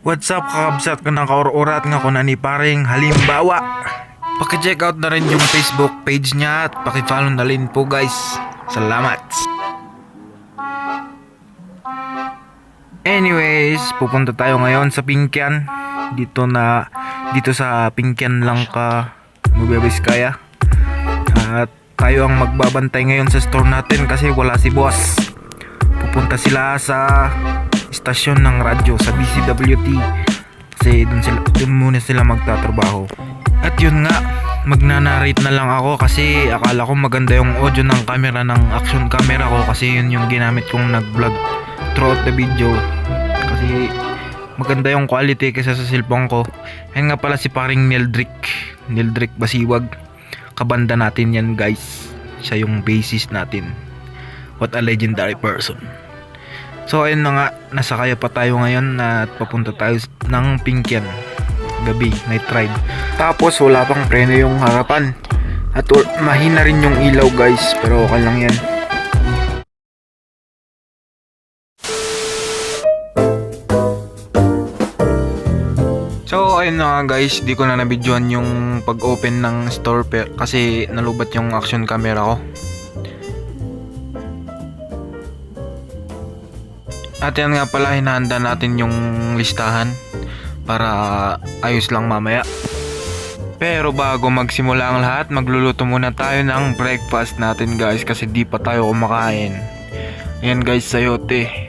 What's up kakabsat ka ng kaur-urat nga ko na ni paring halimbawa. Paki-check out na rin yung Facebook page niya at paki-follow na rin po guys. Salamat. Anyways, pupunta tayo ngayon sa Pinkyan. Dito sa Pinkyan lang ka Nueva Vizcaya. At tayo ang magbabantay ngayon sa store natin kasi wala si boss. Pupunta sila sa istasyon ng radyo sa BCWT kasi dun muna sila magtatrabaho. At yun nga, magnanarrate na lang ako kasi akala ko maganda yung audio ng camera ng action camera ko kasi yun yung ginamit kong nag-vlog throughout the video kasi maganda yung quality kaysa sa cellphone ko. Ayun nga pala si paring Neldrick Basiwag, kabanda natin yan guys, siya yung bassist natin. What a legendary person. So ayun na nga, nasakaya pa tayo ngayon at papunta tayo ng Pinkyan. Gabi, night ride. Tapos wala pang preno yung harapan. At mahina rin yung ilaw guys, pero okay lang yan. So ayun na nga guys, di ko na nabidyohan yung pag-open ng store kasi nalubat yung action camera ko. At yan nga pala, hinahanda natin yung listahan para ayos lang mamaya. Pero bago magsimula ang lahat, magluluto muna tayo ng breakfast natin guys kasi di pa tayo kumakain. Ayan guys, sayote.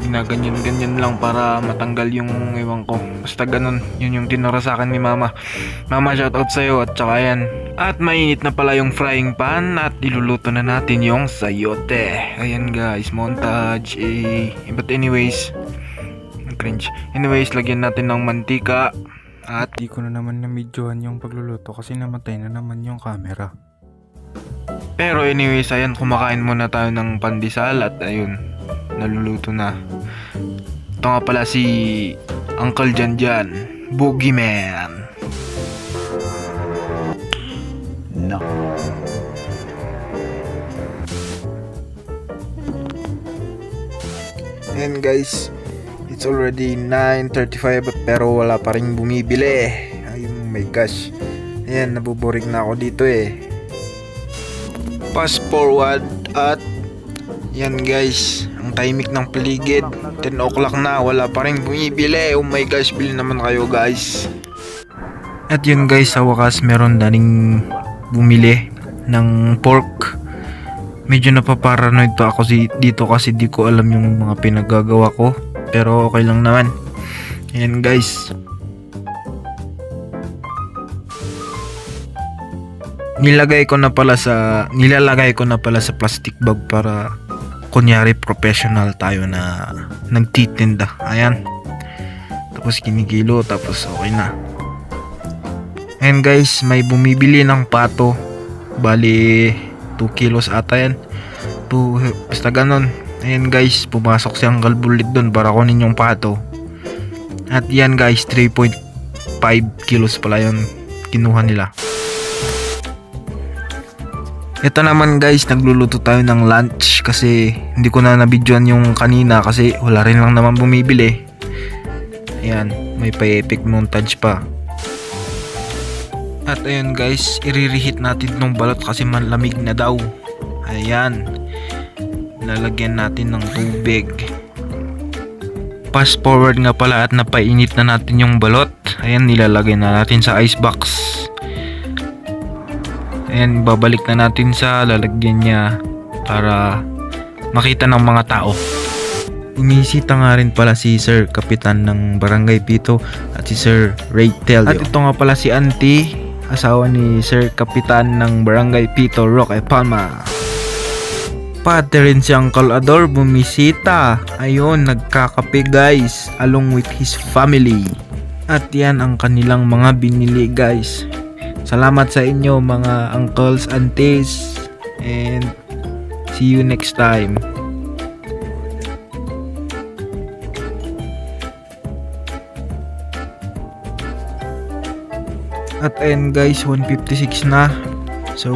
Ginaganyan-ganyan lang para matanggal yung iwan ko. Basta ganun, yun yung tinuro sa akin ni mama. Mama, shoutout sa'yo at saka yan. At mainit na pala yung frying pan at iluluto na natin yung sayote. Ayan guys, montage But anyways, cringe. Anyways, lagyan natin ng mantika. At di ko na naman na-videohan yung pagluluto kasi namatay na naman yung camera. Pero anyways, ayan, kumakain muna tayo ng pandesal at ayun, naluluto na. Ito nga pala si Uncle Janjan, Boogeyman. No. And guys, it's already 9:35 pero wala pa ring bumibili. Ay my gosh. Ayan, nabuboring na ako dito eh. Fast forward at yan guys, ang timing ng paligid 10 o'clock na, wala pa rin bumibili. Oh my gosh, bili naman kayo guys. At yun guys, sa wakas meron na ring bumili ng pork. Medyo napaparanoid to ako dito kasi di ko alam yung mga pinagagawa ko, pero okay lang naman. Ayan guys, nilalagay ko na pala sa plastic bag para kunyari professional tayo na nagtitinda. Ayan, tapos kinigilo, tapos okay na. Ayan guys, may bumibili ng pato, bali 2 kilos ata yan, basta ganon. Ayan guys, pumasok siyang galbulit dun para kunin yung pato. At yan guys, 3.5 kilos pala yun kinuha nila. Ito naman guys, nagluluto tayo ng lunch kasi hindi ko na nabidyohan yung kanina kasi wala rin lang naman bumibili. Ayan, may pa-epic montage pa. At ayun guys, i-reheat natin tong balot kasi malamig na daw. Ayan, lalagyan natin ng tubig. Fast forward nga pala at napainit na natin yung balot. Ayan, nilalagay na natin sa ice box. Ayan, babalik na natin sa lalagyan niya para makita ng mga tao. Umisita nga rin pala si Sir Kapitan ng Barangay Pito at si Sir Ray Telio. At ito nga pala si Auntie, asawa ni Sir Kapitan ng Barangay Pito, Roque Palma. Pati rin si Uncle Ador bumisita. Ayun, nagkakape guys along with his family. At yan ang kanilang mga binili guys. Salamat sa inyo mga uncles, aunties, and see you next time. At ayun guys, 1:56 na. So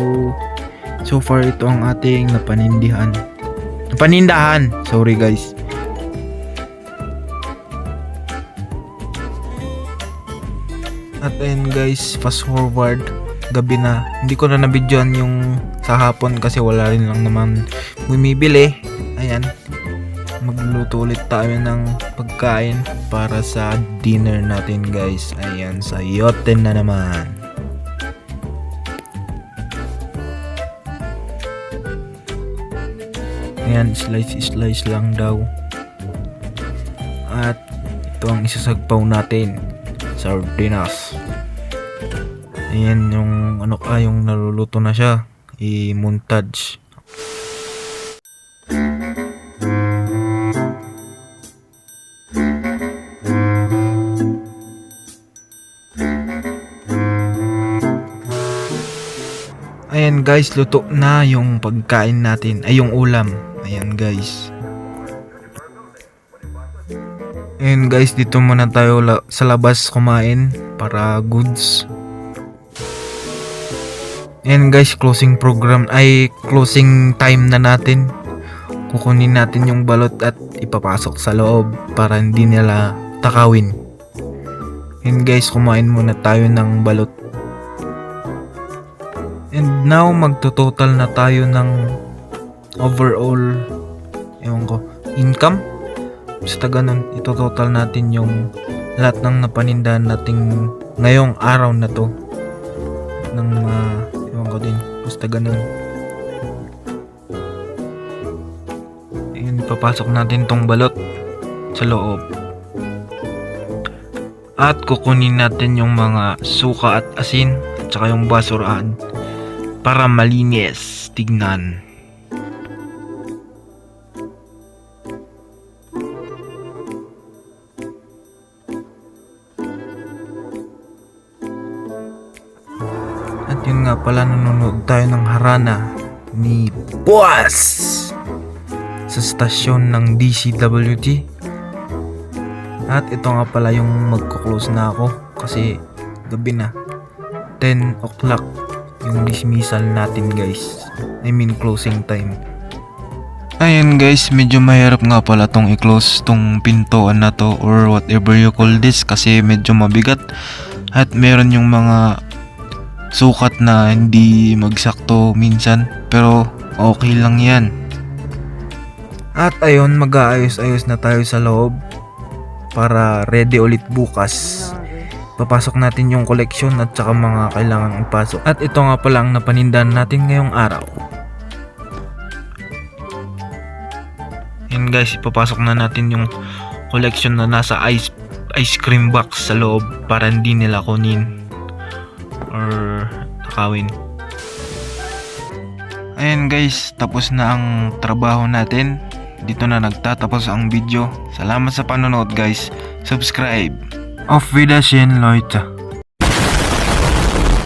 far ito ang ating napanindahan. Sorry guys. At ayun guys, fast forward, gabi na. Hindi ko na nabidyoan yung sa hapon kasi wala rin lang naman bumibili. Ayan, magluluto ulit tayo ng pagkain para sa dinner natin guys. Ayan, sayote na naman. Ayan, slice lang daw. At ito ang isasagpaw natin, sardinas. Ayan yung yung naluluto na siya, i-montage. Ayan guys, luto na yung pagkain natin, ay yung ulam. Ayan guys. Ayan guys, dito muna tayo sa labas kumain para goods. Ayan guys, closing time na natin. Kukunin natin yung balot at ipapasok sa loob para hindi nila takawin. Ayan guys, kumain muna tayo ng balot. And now magtototal na tayo ng overall income. Basta ganun, itototal natin yung lahat ng napanindahan nating ngayong araw na to ng basta ganun. Ayun, papasok natin tong balot sa loob at kukunin natin yung mga suka at asin at saka yung basurahan para malinis tignan. At yun nga pala, nanonood tayo ng harana ni Boss sa stasyon ng DCWT. At ito nga pala yung magko-close na ako kasi gabi na, 10 o'clock yung dismissal natin guys. I mean closing time. Ayan guys, medyo mahirap nga pala tong i-close tong pintuan na to or whatever you call this kasi medyo mabigat at meron yung mga sukat na hindi magsakto minsan, pero okay lang yan. At ayun, mag-aayos-ayos na tayo sa loob para ready ulit bukas. Papasok natin yung collection at saka mga kailangan ipasok. At ito nga pala ang napanindahan natin ngayong araw. Yan guys, ipapasok na natin yung collection na nasa ice cream box sa loob para hindi nila kunin or nakawin. Ayan guys, tapos na ang trabaho natin. Dito na nagtatapos ang video. Salamat sa panonood guys. Subscribe. Auf Wiedersehen Leute.